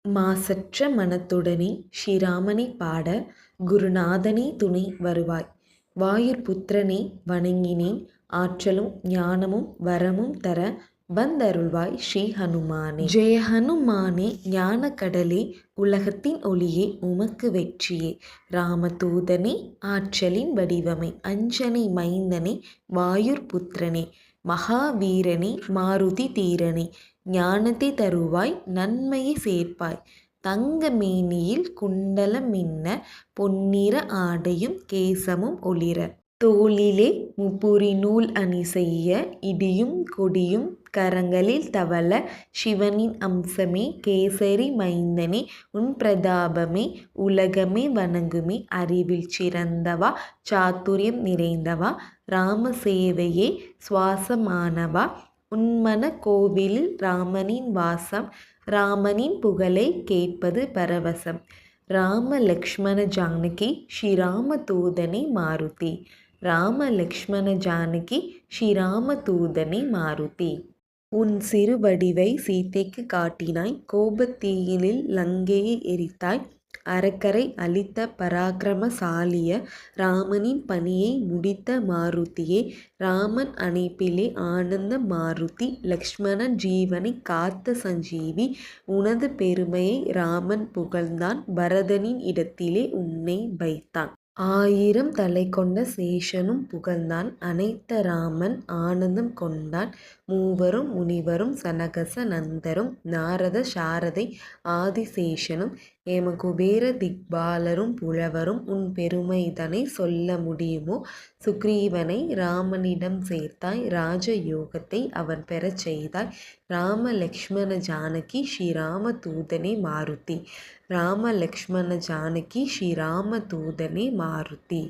மாசற்ற மனத்துடனே ஸ்ரீராமனை பாட குருநாதனே துணை வருவாய். வாயுர் புத்திரனே வணங்கினேன் ஆற்றலும் ஞானமும் வரமும் தர வந்தருள்வாய் ஸ்ரீ ஹனுமானே. ஜெய ஹனுமானே ஞானக்கடலே உலகத்தின் ஒளியே உமக்கு வெற்றியே. ராமதூதனே ஆற்றலின் வடிவமே அஞ்சனை மைந்தனே வாயுர் புத்திரனே மகாவீரனே மாருதி தீரனே ஞானத்தை தருவாய் நன்மையை சேர்ப்பாய். தங்க மேனியில் குண்டலம் மின்ன பொன்னிற ஆடையும் கேசமும் ஒளிர தோளிலே முப்புரி நூல் அணி செய்ய இடியும் கொடியும் கரங்களில் தவழ சிவனின் அம்சமே கேசரி மைந்தனே உன் பிரதாபமே உலகமே வணங்குமே. அறிவில் சிறந்தவா சாத்துரியம் நிறைந்தவா ராம சேவையே சுவாசமானவா உன்மன கோவிலில் ராமனின் வாசம் ராமனின் புகழை கேட்பது பரவசம். ராம லக்ஷ்மண ஜானகி ஸ்ரீராம தூதனே மாருதி. ராம லக்ஷ்மண ஜானகி ஸ்ரீராம தூதனே மாருதி. உன் சிறு வடிவை சீதைக்கு காட்டினாய் கோபத்தீயிலில் லங்கையை எரித்தாய். அரக்கரை அழித்த பராக்கிரமசாலிய ராமனின் பணியை முடித்த மாருதியே. ராமன் அணைப்பிலே ஆனந்த மாருதி லக்ஷ்மணன் ஜீவனை காத்த சஞ்சீவி. உனது பெருமையை ராமன் புகழ்ந்தான் பரதனின் இடத்திலே உன்னை வைத்தான். 1000 தலை கொண்ட சேஷனும் புகழ்ந்தான் அனைத்த ராமன் ஆனந்தம் கொண்டான். மூவரும் முனிவரும் சனகச நந்தரும் நாரத சாரதை ஆதிசேஷனும் ஏமகுபேர திக்பாலரும் புலவரும் உன் பெருமைதனை சொல்ல முடியுமோ. சுக்ரீவனை ராமனிடம் சேர்த்தாய் ராஜயோகத்தை அவன் பெறச் செய்தாய். ராம லக்ஷ்மண ஜானகி ஸ்ரீராம தூதனே மாருதி. ராம லக்ஷ்மண ஜானகி ஸ்ரீராம தூதனே மாருதி.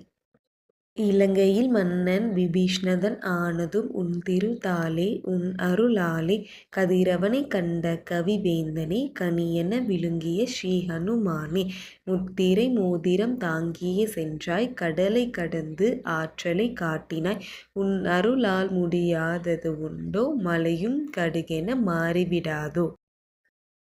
இலங்கையில் மன்னன் விபீஷ்ணன் ஆனதும் உன் திருத்தாலே உன் அருளாலே. கதிரவனை கண்ட கவிவேந்தனே கனியென விழுங்கிய ஸ்ரீ ஹனுமானே. முத்திரை மோதிரம் தாங்கிய சென்றாய் கடலை கடந்து ஆற்றலை காட்டினாய். உன் அருளால் முடியாதது உண்டோ மலையும் கடுகென மாறிவிடாதோ.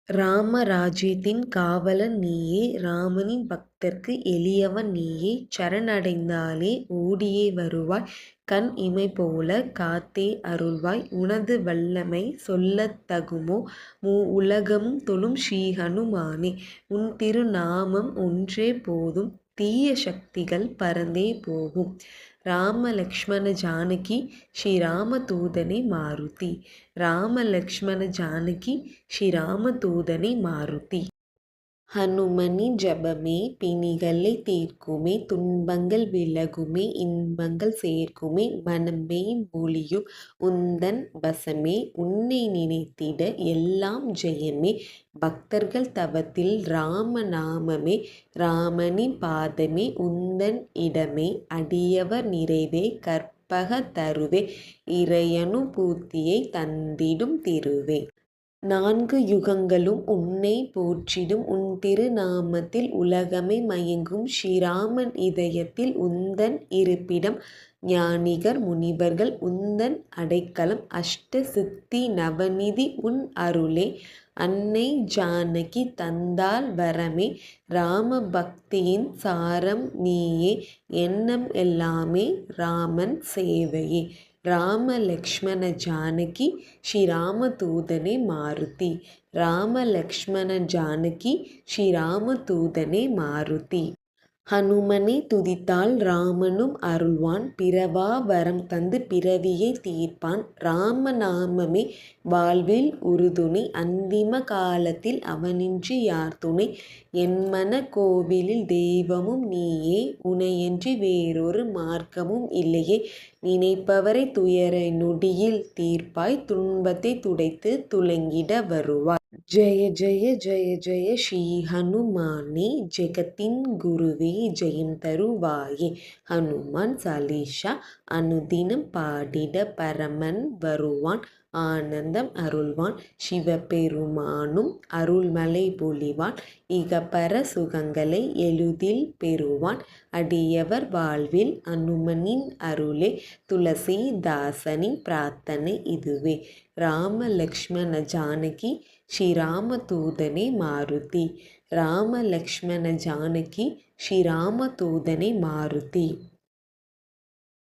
ராமராஜ்யத்தின் காவலன் நீயே ராமனின் பக்தர்க்கு எளியவன் நீயே. சரணடைந்தாலே ஓடியே வருவாய் கண் இமை போல காத்தே அருள்வாய். உனது வல்லமை சொல்லத் தகுமோ உலகமும் தொழும் ஸ்ரீ ஹனுமானே. உன் திருநாமம் ஒன்றே போதும் தீய சக்திகள் பறந்தே போகும். ராம லக்ஷ்மண ஜானகி ஸ்ரீராம தூதனே மாருதி. ராம லக்ஷ்மண ஜானகி ஸ்ரீராம தூதனே மாருதி. ஹனுமனின் ஜபமே பிணிகளை தீர்க்குமே துன்பங்கள் விலகுமே இன்பங்கள் சேர்க்குமே. மனமே மொழியும் உந்தன் வசமே உன்னை நினைத்திட எல்லாம் ஜெயமே. பக்தர்கள் தவத்தில் ராம நாமமே ராமனின் பாதமே உந்தன் இடமே. அடியவர் நிறைவே கற்பக தருவே இறையனுபூதியை தந்திடும் திருவே. 4 யுகங்களும் உன்னை போற்றிடும் உன் திருநாமத்தில் உலகமே மயங்கும். ஸ்ரீராமன் இதயத்தில் உந்தன் இருப்பிடம் ஞானிகர் முனிவர்கள் உந்தன் அடைக்கலம். அஷ்ட சித்தி நவநிதி உன் அருளே. அன்னை ஜானகி தந்தாள் வரமே. ராம பக்தியின் சாரம் நீயே எண்ணம் எல்லாமே ராமன் சேவையே. ராம லக்ஷ்மண ஜானகி ஸ்ரீராம தூதனே மாருதி. ராம லக்ஷ்மண ஜானகி ஸ்ரீராம தூதனே மாருதி. ஹனுமனை துதித்தால் ராமனும் அருள்வான் பிறவா வரம் தந்து பிறவியை தீர்ப்பான். ராம நாமமே வாழ்வில் உறுதுணை அந்திம காலத்தில் அவனின்றி யார் துணை. என்மன கோவிலில் தெய்வமும் நீயே உனையன்றி வேறொரு மார்க்கமும் இல்லையே. நினைப்பவரை துயரை நொடியில் தீர்ப்பாய் துன்பத்தை துடைத்து துலங்கிட வருவாய். ஜெய ஜெய ஜெய ஜெய ஸ்ரீ ஹனுமானே ஜெகத்தின் குருவே ஜெயம் தருவாயே. ஹனுமான் சாலிஷா அனுதினம் பாடிட பரமன் வருவான் ஆனந்தம் அருள்வான். சிவபெருமானும் அருள்மலை பொழிவான் இகப்பர சுகங்களை எளிதில் பெறுவான். அடியவர் வாழ்வில் அனுமனின் அருளே துளசிதாசனின் பிரார்த்தனை இதுவே. ராம லக்ஷ்மண ஜானகி ஸ்ரீராமதூதனே மாருதி. ராம லக்ஷ்மண ஜானகி ஸ்ரீராமதூதனே மாருதி.